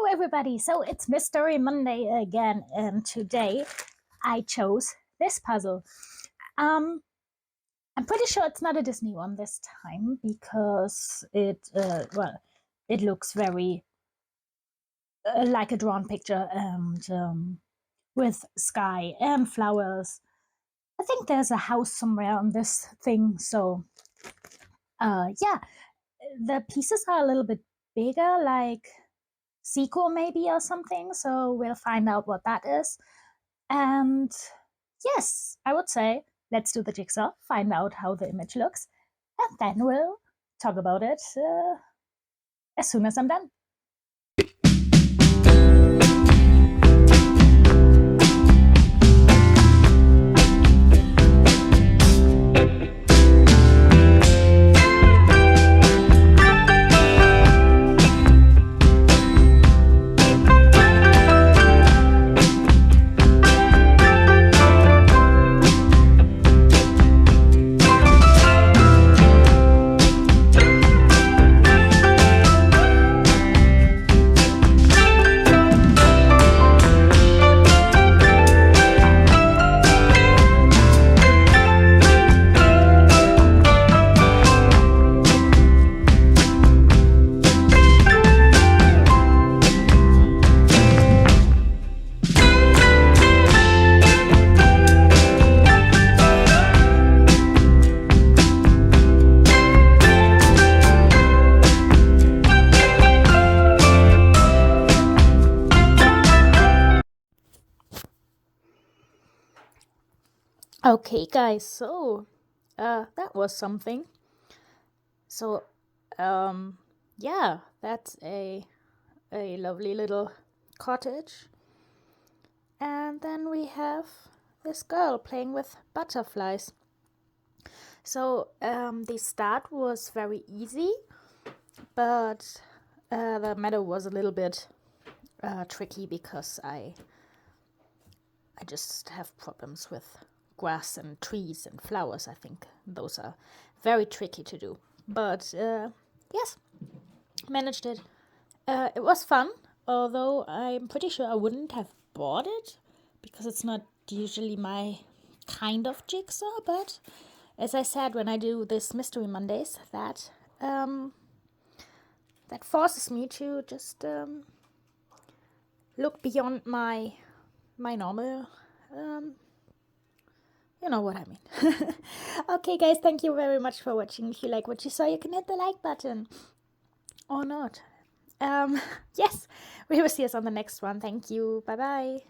Hello everybody, so it's Mystery Monday again, and today I chose this puzzle. I'm pretty sure it's not a Disney one this time because it looks very like a drawn picture and with sky and flowers. I think there's a house somewhere on this thing, so yeah, the pieces are a little bit bigger, like Ceaco maybe or something, so we'll find out what that is. And yes, I would say let's do the jigsaw, find out how the image looks, and then we'll talk about it as soon as I'm done. Okay, guys, so that was something. So, yeah, that's a lovely little cottage. And then we have this girl playing with butterflies. So, the start was very easy, but the meadow was a little bit tricky because I just have problems with grass and trees and flowers. I think those are very tricky to do. But yes, managed it. It was fun, although I'm pretty sure I wouldn't have bought it because it's not usually my kind of jigsaw. But as I said, when I do this Mystery Mondays, that forces me to just look beyond my normal. You know what I mean. Okay, guys, thank you very much for watching. If you like what you saw, you can hit the like button. Or not. Yes, we will see us on the next one. Thank you. Bye-bye.